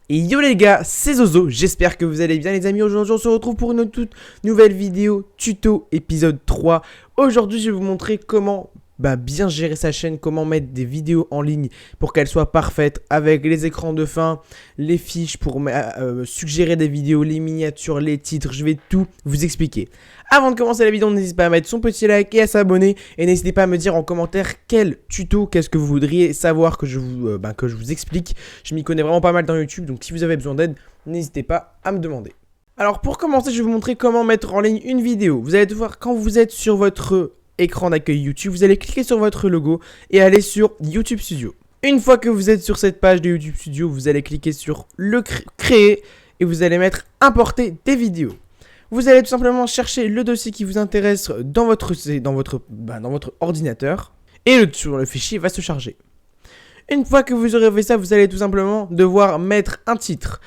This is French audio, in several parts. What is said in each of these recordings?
Et yo les gars, c'est Zozo, j'espère que vous allez bien les amis. Aujourd'hui on se retrouve pour une toute nouvelle vidéo tuto épisode 3. Aujourd'hui je vais vous montrer comment bien gérer sa chaîne, comment mettre des vidéos en ligne pour qu'elles soient parfaites avec les écrans de fin, les fiches pour suggérer des vidéos, les miniatures, les titres. Je vais tout vous expliquer. Avant de commencer la vidéo, n'hésitez pas à mettre son petit like et à s'abonner. Et n'hésitez pas à me dire en commentaire quel tuto, qu'est-ce que vous voudriez savoir que je vous explique. Je m'y connais vraiment pas mal dans YouTube, donc si vous avez besoin d'aide, n'hésitez pas à me demander. Alors pour commencer, je vais vous montrer comment mettre en ligne une vidéo. Vous allez devoir, quand vous êtes sur votre écran d'accueil YouTube, vous allez cliquer sur votre logo et aller sur YouTube Studio. Une fois que vous êtes sur cette page de YouTube Studio, vous allez cliquer sur le créer et vous allez mettre importer des vidéos. Vous allez tout simplement chercher le dossier qui vous intéresse dans votre ordinateur et le fichier va se charger. Une fois que vous aurez fait ça, vous allez tout simplement devoir mettre un titre.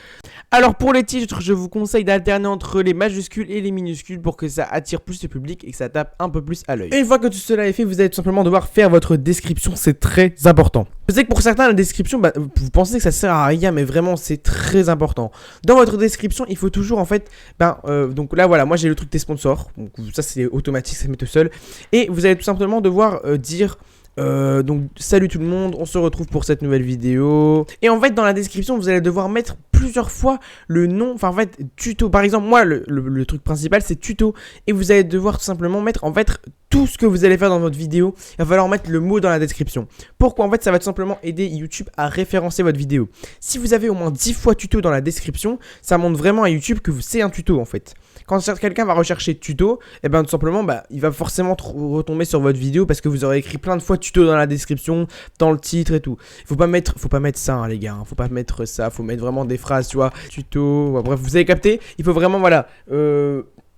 Alors pour les titres, je vous conseille d'alterner entre les majuscules et les minuscules pour que ça attire plus le public et que ça tape un peu plus à l'œil. Une fois que tout cela est fait, vous allez tout simplement devoir faire votre description, c'est très important. Je sais que pour certains, la description, vous pensez que ça sert à rien, mais vraiment c'est très important. Dans votre description, il faut toujours en fait, donc là voilà, moi j'ai le truc des sponsors, donc ça c'est automatique, ça met tout seul. Et vous allez tout simplement devoir dire... donc salut tout le monde, on se retrouve pour cette nouvelle vidéo. Et en fait dans la description vous allez devoir mettre plusieurs fois le nom, enfin en fait tuto. Par exemple moi le truc principal c'est tuto. Et vous allez devoir tout simplement mettre en fait tout ce que vous allez faire dans votre vidéo. Il va falloir mettre le mot dans la description. Pourquoi? En fait ça va tout simplement aider YouTube à référencer votre vidéo. Si vous avez au moins 10 fois tuto dans la description, ça montre vraiment à YouTube que c'est un tuto en fait. Quand quelqu'un va rechercher tuto, et tout simplement il va forcément retomber sur votre vidéo parce que vous aurez écrit plein de fois tuto dans la description, dans le titre et tout. Faut pas mettre ça hein, les gars, hein. Faut pas mettre ça, faut mettre vraiment des phrases, tu vois, tuto, bref, vous avez capté. Il faut vraiment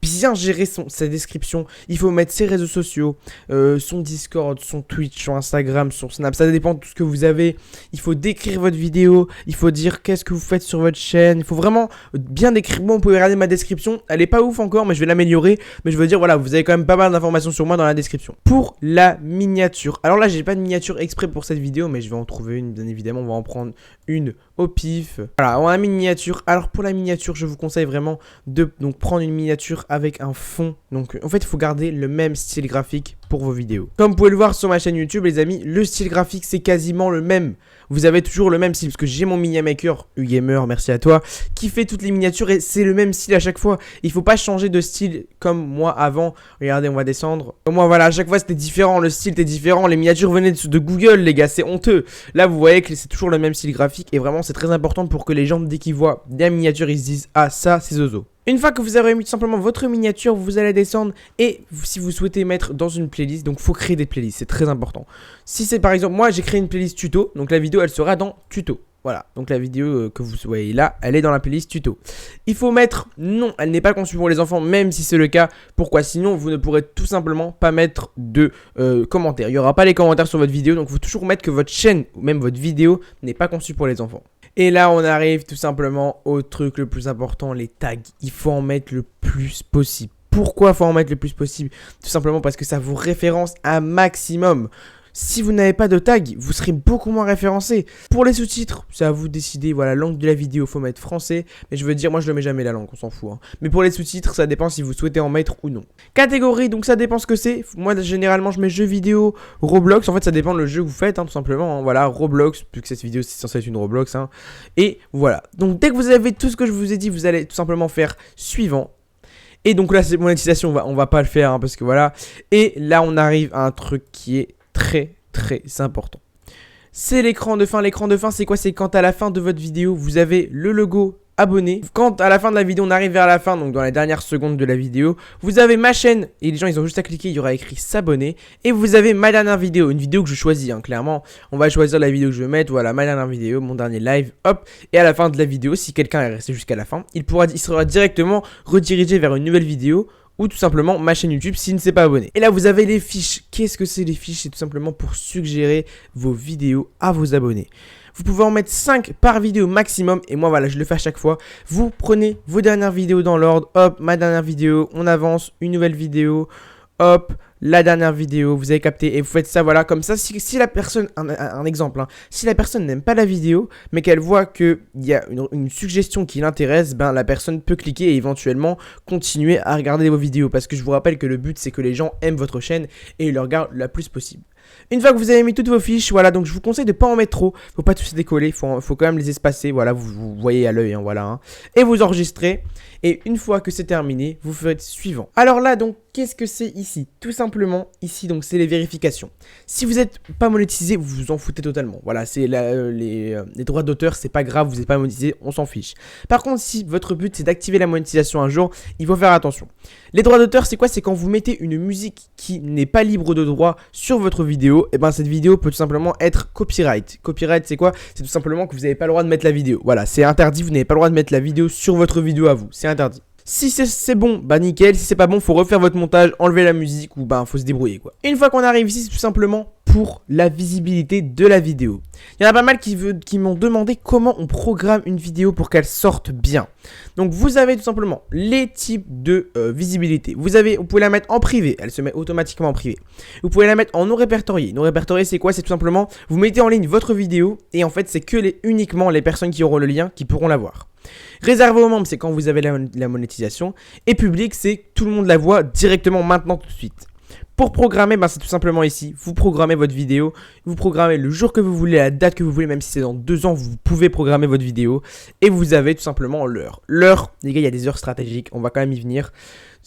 bien gérer sa description. Il faut mettre ses réseaux sociaux, son Discord, son Twitch, son Instagram, son Snap. Ça dépend de tout ce que vous avez. Il faut décrire votre vidéo. Il faut dire qu'est-ce que vous faites sur votre chaîne. Il faut vraiment bien décrire. Bon, vous pouvez regarder ma description. Elle est pas ouf encore, mais je vais l'améliorer. Mais je veux dire, voilà, vous avez quand même pas mal d'informations sur moi dans la description. Pour la miniature. Alors là, j'ai pas de miniature exprès pour cette vidéo, mais je vais en trouver une, bien évidemment. On va en prendre une au pif. Voilà, on a mis une miniature. Alors pour la miniature, je vous conseille vraiment de prendre une miniature avec un fond. Donc en fait, il faut garder le même style graphique pour vos vidéos. Comme vous pouvez le voir sur ma chaîne YouTube, les amis, le style graphique, c'est quasiment le même. Vous avez toujours le même style, parce que j'ai mon Miniamaker, Ugamer, merci à toi, qui fait toutes les miniatures et c'est le même style à chaque fois. Il faut pas changer de style comme moi avant. Regardez, on va descendre. Moi, voilà, à chaque fois, c'était différent, le style était différent. Les miniatures venaient de Google, les gars, c'est honteux. Là, vous voyez que c'est toujours le même style graphique et vraiment, c'est très important pour que les gens, dès qu'ils voient des miniatures, ils se disent « Ah, ça, c'est Zozo ». Une fois que vous avez mis tout simplement votre miniature, vous allez descendre et si vous souhaitez mettre dans une playlist, donc faut créer des playlists, c'est très important. Si c'est par exemple, moi j'ai créé une playlist tuto, donc la vidéo elle sera dans tuto. Voilà, donc la vidéo que vous voyez là, elle est dans la playlist tuto. Il faut mettre non, elle n'est pas conçue pour les enfants, même si c'est le cas. Pourquoi? Sinon, vous ne pourrez tout simplement pas mettre de commentaires. Il n'y aura pas les commentaires sur votre vidéo, donc il faut toujours mettre que votre chaîne ou même votre vidéo n'est pas conçue pour les enfants. Et là, on arrive tout simplement au truc le plus important, les tags. Il faut en mettre le plus possible. Pourquoi faut en mettre le plus possible? Tout simplement parce que ça vous référence un maximum. Si vous n'avez pas de tag, vous serez beaucoup moins référencé. Pour les sous-titres, c'est à vous de décider. Voilà, langue de la vidéo, faut mettre français. Mais je veux dire, moi je le mets jamais la langue, on s'en fout. Hein. Mais pour les sous-titres, ça dépend si vous souhaitez en mettre ou non. Catégorie, donc ça dépend ce que c'est. Moi généralement je mets jeux vidéo, Roblox. En fait ça dépend le jeu que vous faites, hein, tout simplement. Hein. Voilà, Roblox, puisque cette vidéo c'est censé être une Roblox. Hein. Et voilà. Donc dès que vous avez tout ce que je vous ai dit, vous allez tout simplement faire suivant. Et donc là c'est monétisation, on va pas le faire hein, parce que voilà. Et là on arrive à un truc qui est très important. C'est l'écran de fin. L'écran de fin, c'est quoi? C'est quand à la fin de votre vidéo, vous avez le logo abonné. Quand à la fin de la vidéo, on arrive vers la fin, donc dans les dernières secondes de la vidéo, vous avez ma chaîne et les gens, ils ont juste à cliquer, il y aura écrit s'abonner. Et vous avez ma dernière vidéo, une vidéo que je choisis, hein, clairement. On va choisir la vidéo que je veux mettre. Voilà, ma dernière vidéo, mon dernier live, hop. Et à la fin de la vidéo, si quelqu'un est resté jusqu'à la fin, il sera directement redirigé vers une nouvelle vidéo ou tout simplement ma chaîne YouTube s'il ne s'est pas abonné. Et là vous avez les fiches. Qu'est-ce que c'est les fiches? C'est tout simplement pour suggérer vos vidéos à vos abonnés. Vous pouvez en mettre 5 par vidéo maximum. Et moi voilà, je le fais à chaque fois. Vous prenez vos dernières vidéos dans l'ordre. Hop, ma dernière vidéo, on avance, une nouvelle vidéo. hop, la dernière vidéo, vous avez capté, et vous faites ça, voilà, comme ça, si la personne, un exemple, hein, si la personne n'aime pas la vidéo, mais qu'elle voit qu'il y a une suggestion qui l'intéresse, ben la personne peut cliquer et éventuellement continuer à regarder vos vidéos, parce que je vous rappelle que le but c'est que les gens aiment votre chaîne et ils le regardent le plus possible. Une fois que vous avez mis toutes vos fiches, voilà, donc je vous conseille de pas en mettre trop, faut pas tous les décoller, faut quand même les espacer, voilà, vous voyez à l'œil, hein, voilà, hein, et vous enregistrez, et une fois que c'est terminé, vous faites suivant. Alors là, donc, qu'est-ce que c'est ici? Tout simplement, ici, donc, c'est les vérifications. Si vous n'êtes pas monétisé, vous vous en foutez totalement, voilà, c'est les droits d'auteur, c'est pas grave, vous n'êtes pas monétisé, on s'en fiche. Par contre, si votre but c'est d'activer la monétisation un jour, il faut faire attention. Les droits d'auteur, c'est quoi? C'est quand vous mettez une musique qui n'est pas libre de droit sur votre vidéo, et ben cette vidéo peut tout simplement être copyright. Copyright, c'est quoi? C'est tout simplement que vous n'avez pas le droit de mettre la vidéo. Voilà, c'est interdit, vous n'avez pas le droit de mettre la vidéo sur votre vidéo à vous, c'est interdit. Si c'est bon, bah nickel, si c'est pas bon, faut refaire votre montage, enlever la musique ou bah faut se débrouiller quoi. Une fois qu'on arrive ici, c'est tout simplement pour la visibilité de la vidéo. Il y en a pas mal qui m'ont demandé comment on programme une vidéo pour qu'elle sorte bien. Donc vous avez tout simplement les types de visibilité. Vous pouvez la mettre en privé, elle se met automatiquement en privé. Vous pouvez la mettre en non répertorié. Non répertorié c'est quoi? C'est tout simplement, vous mettez en ligne votre vidéo et en fait c'est que uniquement les personnes qui auront le lien qui pourront la voir. Réservé aux membres, c'est quand vous avez la monétisation. Et public, c'est que tout le monde la voit directement maintenant tout de suite. Pour programmer, ben c'est tout simplement ici. Vous programmez votre vidéo. Vous programmez le jour que vous voulez, la date que vous voulez. Même si c'est dans 2 ans, vous pouvez programmer votre vidéo. Et vous avez tout simplement l'heure. L'heure, les gars, il y a des heures stratégiques. On va quand même y venir.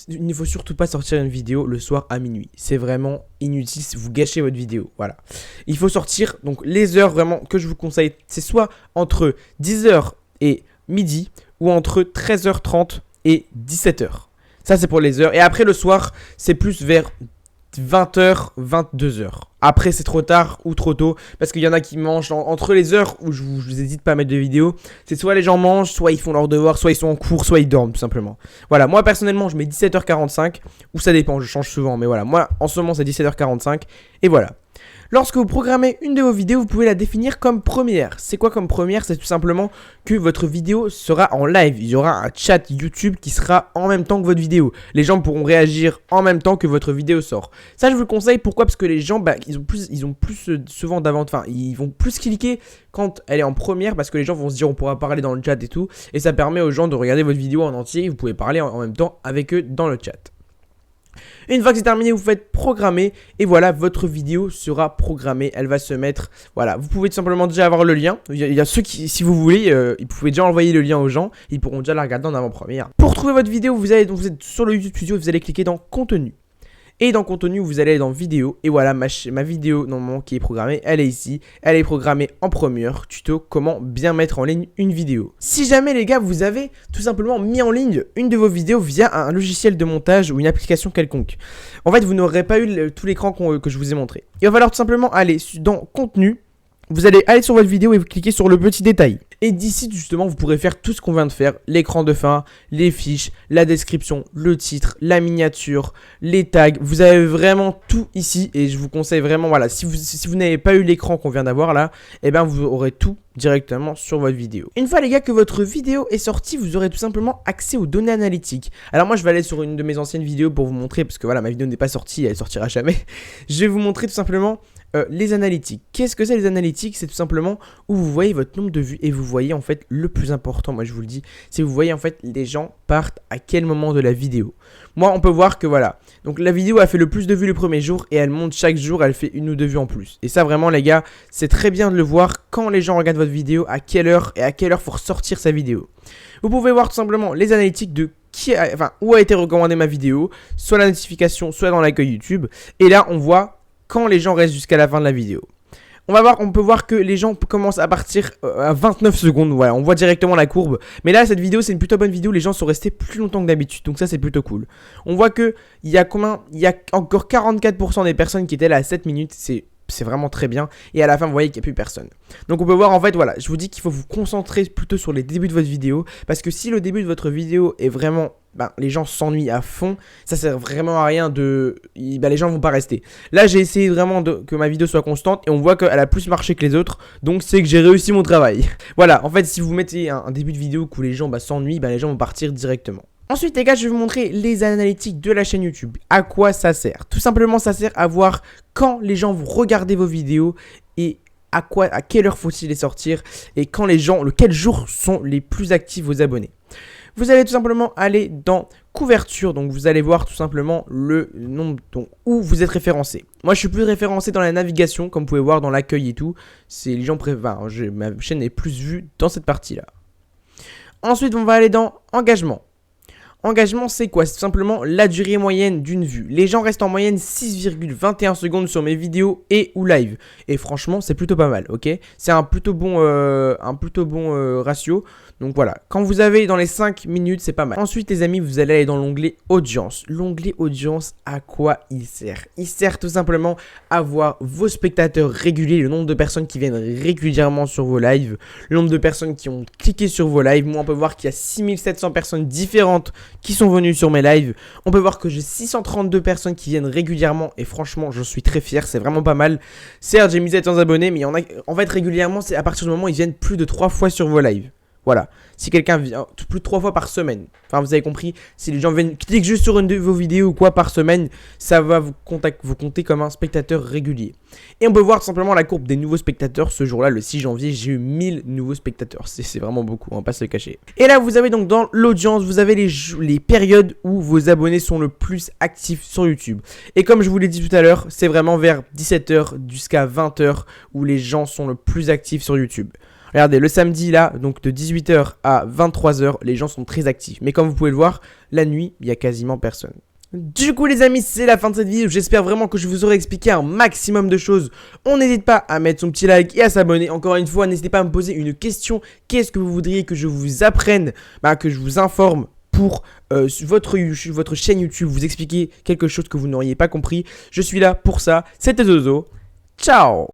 Il ne faut surtout pas sortir une vidéo le soir à minuit. C'est vraiment inutile si vous gâchez votre vidéo. Voilà. Il faut sortir. Donc les heures vraiment que je vous conseille, c'est soit entre 10h et midi ou entre 13h30 et 17h. Ça c'est pour les heures. Et après le soir, c'est plus vers 20h, 22h. Après c'est trop tard ou trop tôt parce qu'il y en a qui mangent entre les heures où je vous hésite pas à mettre de vidéos. C'est soit les gens mangent, soit ils font leurs devoirs, soit ils sont en cours, soit ils dorment tout simplement. Voilà, moi personnellement je mets 17h45 ou ça dépend, je change souvent. Mais voilà, moi en ce moment c'est 17h45 et voilà. Lorsque vous programmez une de vos vidéos, vous pouvez la définir comme première. C'est quoi comme première? C'est tout simplement que votre vidéo sera en live. Il y aura un chat YouTube qui sera en même temps que votre vidéo. Les gens pourront réagir en même temps que votre vidéo sort. Ça, je vous le conseille. Pourquoi? Parce que les gens, bah, ils ont plus souvent d'avance. Enfin, ils vont plus cliquer quand elle est en première parce que les gens vont se dire on pourra parler dans le chat et tout. Et ça permet aux gens de regarder votre vidéo en entier. Vous pouvez parler en même temps avec eux dans le chat. Une fois que c'est terminé, vous faites programmer et voilà, votre vidéo sera programmée. Elle va se mettre, voilà, vous pouvez tout simplement déjà avoir le lien. Il y a ceux qui, si vous voulez, ils pouvaient déjà envoyer le lien aux gens. Ils pourront déjà la regarder en avant-première. Pour trouver votre vidéo, vous êtes sur le YouTube Studio, vous allez cliquer dans contenu. Et dans contenu, vous allez aller dans vidéo. Et voilà, ma vidéo normalement qui est programmée, elle est ici. Elle est programmée en première. Tuto comment bien mettre en ligne une vidéo. Si jamais les gars, vous avez tout simplement mis en ligne une de vos vidéos via un logiciel de montage ou une application quelconque. En fait, vous n'aurez pas eu tout l'écran que je vous ai montré. Il va falloir tout simplement aller dans contenu. Vous allez aller sur votre vidéo et vous cliquez sur le petit détail. Et d'ici, justement, vous pourrez faire tout ce qu'on vient de faire. L'écran de fin, les fiches, la description, le titre, la miniature, les tags. Vous avez vraiment tout ici. Et je vous conseille vraiment, voilà, si vous n'avez pas eu l'écran qu'on vient d'avoir là, eh ben vous aurez tout directement sur votre vidéo. Une fois les gars que votre vidéo est sortie, vous aurez tout simplement accès aux données analytiques. Alors moi je vais aller sur une de mes anciennes vidéos pour vous montrer, parce que voilà, ma vidéo n'est pas sortie, elle sortira jamais. Je vais vous montrer tout simplement les analytiques. Qu'est-ce que c'est les analytiques? C'est tout simplement où vous voyez votre nombre de vues et vous voyez en fait le plus important, moi je vous le dis, c'est vous voyez en fait les gens partent à quel moment de la vidéo. Moi on peut voir que voilà, donc la vidéo a fait le plus de vues le premier jour et elle monte chaque jour, elle fait 1 ou 2 vues en plus. Et ça vraiment les gars, c'est très bien de le voir quand les gens regardent votre vidéo, à quelle heure et à quelle heure faut ressortir sa vidéo. Vous pouvez voir tout simplement les analytiques de où a été recommandée ma vidéo, soit la notification, soit dans l'accueil YouTube. Et là on voit quand les gens restent jusqu'à la fin de la vidéo. On peut voir que les gens commencent à partir à 29 secondes. Voilà, on voit directement la courbe. Mais là, cette vidéo, c'est une plutôt bonne vidéo. Les gens sont restés plus longtemps que d'habitude. Donc ça, c'est plutôt cool. On voit que il y a encore 44% des personnes qui étaient là à 7 minutes. C'est vraiment très bien. Et à la fin, vous voyez qu'il n'y a plus personne. Donc on peut voir en fait, voilà, je vous dis qu'il faut vous concentrer plutôt sur les débuts de votre vidéo. Parce que si le début de votre vidéo est vraiment... les gens s'ennuient à fond, ça sert vraiment à rien les gens vont pas rester. Là j'ai essayé vraiment que ma vidéo soit constante et on voit qu'elle a plus marché que les autres, donc c'est que j'ai réussi mon travail. Voilà, en fait si vous mettez un début de vidéo où les gens s'ennuient, les gens vont partir directement. Ensuite, les gars, je vais vous montrer les analytiques de la chaîne YouTube. À quoi ça sert? Tout simplement, ça sert à voir quand les gens vont regarder vos vidéos et à quelle heure faut-il les sortir et quand quel jour sont les plus actifs vos abonnés. Vous allez tout simplement aller dans couverture, donc vous allez voir tout simplement le nombre où vous êtes référencé. Moi, je suis plus référencé dans la navigation, comme vous pouvez voir dans l'accueil et tout. C'est les gens préfèrent. Ma chaîne est plus vue dans cette partie-là. Ensuite, on va aller dans engagement. Engagement, c'est quoi? C'est tout simplement la durée moyenne d'une vue. Les gens restent en moyenne 6,21 secondes sur mes vidéos et ou live. Et franchement, c'est plutôt pas mal, ok? C'est un plutôt bon ratio. Donc voilà, quand vous avez dans les 5 minutes, c'est pas mal. Ensuite, les amis, vous allez aller dans l'onglet audience. L'onglet audience, à quoi il sert? Il sert tout simplement à voir vos spectateurs réguliers, le nombre de personnes qui viennent régulièrement sur vos lives, le nombre de personnes qui ont cliqué sur vos lives. Moi, on peut voir qu'il y a 6700 personnes différentes qui sont venues sur mes lives. On peut voir que j'ai 632 personnes qui viennent régulièrement et franchement, je suis très fier, c'est vraiment pas mal. Certes, j'ai mis 700 abonnés, mais il y en a, en fait, régulièrement, c'est à partir du moment où ils viennent plus de 3 fois sur vos lives. Voilà, si quelqu'un vient plus de 3 fois par semaine, enfin vous avez compris, si les gens viennent cliquer juste sur une de vos vidéos ou quoi par semaine, ça va vous compter comme un spectateur régulier. Et on peut voir tout simplement la courbe des nouveaux spectateurs. Ce jour-là, le 6 janvier, j'ai eu 1000 nouveaux spectateurs. C'est vraiment beaucoup, on va pas se le cacher. Et là, vous avez donc dans l'audience, vous avez les périodes où vos abonnés sont le plus actifs sur YouTube. Et comme je vous l'ai dit tout à l'heure, c'est vraiment vers 17 h jusqu'à 20 h où les gens sont le plus actifs sur YouTube. Regardez, le samedi là, donc de 18 h à 23 h, les gens sont très actifs. Mais comme vous pouvez le voir, la nuit, il n'y a quasiment personne. Du coup les amis, c'est la fin de cette vidéo. J'espère vraiment que je vous aurai expliqué un maximum de choses. On n'hésite pas à mettre son petit like et à s'abonner. Encore une fois, n'hésitez pas à me poser une question. Qu'est-ce que vous voudriez que je vous apprenne, que je vous informe pour votre chaîne YouTube, vous expliquer quelque chose que vous n'auriez pas compris. Je suis là pour ça. C'était Zozo. Ciao!